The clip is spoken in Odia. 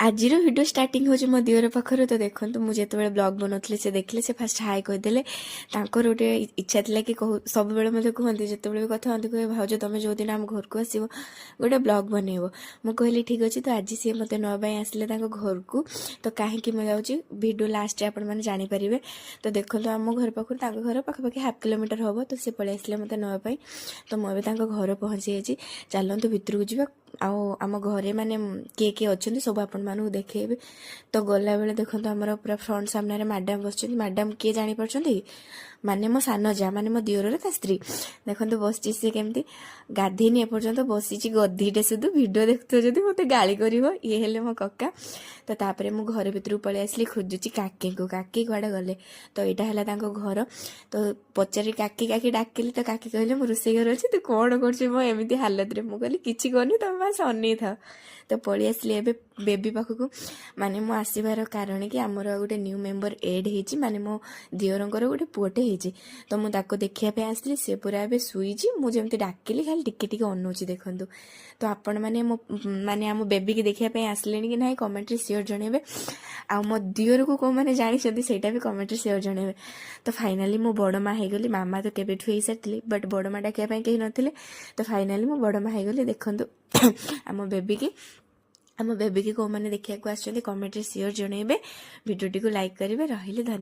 ଆଜିର ଭିଡ଼ିଓ ଷ୍ଟାର୍ଟିଂ ହେଉଛି ମୋ ଦିଅର ପାଖରୁ। ତ ଦେଖନ୍ତୁ, ମୁଁ ଯେତେବେଳେ ବ୍ଲଗ୍ ବନାଉଥିଲି ସେ ଦେଖିଲେ, ସେ ଫାଷ୍ଟ ହାଇ କହିଦେଲେ। ତାଙ୍କର ଗୋଟେ ଇଚ୍ଛା ଥିଲା କି ସବୁବେଳେ ମୋତେ କୁହନ୍ତି, ଯେତେବେଳେ ବି କଥା ହୁଅନ୍ତି, କହିବେ ଭାଉଜ ତମେ ଯେଉଁଦିନ ଆମ ଘରକୁ ଆସିବ ଗୋଟେ ବ୍ଲଗ୍ ବନେଇବ। ମୁଁ କହିଲି ଠିକ୍ ଅଛି। ତ ଆଜି ସିଏ ମୋତେ ନେବା ପାଇଁ ଆସିଲେ ତାଙ୍କ ଘରକୁ। ତ କାହିଁକି ମୁଁ ଯାଉଛି ଭିଡ଼ିଓ ଲାଷ୍ଟରେ ଆପଣମାନେ ଜାଣିପାରିବେ। ତ ଦେଖନ୍ତୁ, ଆମ ଘର ପାଖରୁ ତାଙ୍କ ଘର ପାଖାପାଖି 1/2 କିଲୋମିଟର ହେବ। ତ ସେ ପଳେଇ ଆସିଲେ ମୋତେ ନେବା ପାଇଁ। ତ ମୁଁ ଏବେ ତାଙ୍କ ଘରେ ପହଞ୍ଚି ଯାଇଛି। ଚାଲନ୍ତୁ ଭିତରକୁ ଯିବା। ଆଉ ଆମ ଘରେ ମାନେ କିଏ କିଏ ଅଛନ୍ତି ସବୁ ଆପଣମାନଙ୍କୁ ଦେଖେଇବି। ତ ଗଲାବେଳେ ଦେଖନ୍ତୁ, ଆମର ପୁରା ଫ୍ରଣ୍ଟ ସାମ୍ନାରେ ମ୍ୟାଡ଼ାମ୍ ବସିଛନ୍ତି। ମ୍ୟାଡ଼ାମ୍ କିଏ ଜାଣିପାରୁଛନ୍ତି? ମାନେ ମୋ ସାନ ଯା, ମାନେ ମୋ ଦିଅରର ତା ସ୍ତ୍ରୀ। ଦେଖନ୍ତୁ ବସିଛି ସିଏ କେମିତି, ଗାଧେଇନି ଏପର୍ଯ୍ୟନ୍ତ, ବସିଛି ଗଦିଟେ ସୁଧୁ। ଭିଡ଼ିଓ ଦେଖୁଥିବ ଯଦି ମୋତେ ଗାଳି କରିବ। ଇଏ ହେଲେ ମୋ କକା। ତ ତାପରେ ମୁଁ ଘର ଭିତରକୁ ପଳେଇ ଆସିଲି, ଖୋଜୁଛି କାକିଙ୍କୁ। କାକି କୁଆଡ଼େ ଗଲେ? ତ ଏଇଟା ହେଲା ତାଙ୍କ ଘର। ତ ପଚାରି କାକି କାକି ଡାକିଲି। ତ କାକି କହିଲେ ମୁଁ ରୋଷେଇ ଘରେ ଅଛି, ତୁ କ'ଣ କରୁଛୁ ମୋ ଏମିତି ହାଲତରେ? ମୁଁ କହିଲି କିଛି କରୁନି, ତମେ ବାସ୍ ଅନେଇଥାଅ। ତ ପଳେଇ ଆସିଲି ଏବେ ବେବି ପାଖକୁ। ମାନେ ମୁଁ ଆସିବାର କାରଣ କି ଆମର ଗୋଟେ ନ୍ୟୁ ମେମ୍ବର ଏଡ୍ ହେଇଛି, ମାନେ ମୋ ଦିଅରଙ୍କର ଗୋଟେ ପୁଅଟେ ହେଇଛି। ତ ମୁଁ ତାକୁ ଦେଖିବା ପାଇଁ ଆସିଲି। ସେ ପୁରା ଏବେ ଶୋଇଛି। ମୁଁ ଯେମିତି ଡାକିଲି ଖାଲି ଟିକେ ଟିକେ ଅନଉଛି। ଦେଖନ୍ତୁ, ତ ଆପଣମାନେ ମାନେ ଆମ ବେବିକି ଦେଖିବା ପାଇଁ ଆସିଲେଣି କି ନାହିଁ କମେଣ୍ଟରେ ସିଓର ଜଣେଇବେ। ଆଉ ମୋ ଦିଅରକୁ କେଉଁମାନେ ଜାଣିଛନ୍ତି ସେଇଟା ବି କମେଣ୍ଟରେ ସିଓର ଜଣେଇବେ। ତ ଫାଇନାଲି ମୁଁ ବଡ଼ ମା ହେଇଗଲି। ମାମା ତ କେବେଠୁ ହେଇସାରିଥିଲି, ବଟ୍ ବଡ଼ ମା ଡାକିବା ପାଇଁ କେହି ନଥିଲେ। ତ ଫାଇନାଲି ମୁଁ ବଡ଼ ମା ହେଇଗଲି। ଦେଖନ୍ତୁ ଆମ ବେବିକି କେଉଁମାନେ ଦେଖିବାକୁ ଆସିଛନ୍ତି କମେଣ୍ଟରେ ସିଓର ଜଣେଇବେ। ଭିଡ଼ିଓଟିକୁ ଲାଇକ୍ କରିବେ। ରହିଲି, ଧନ୍ୟବାଦ।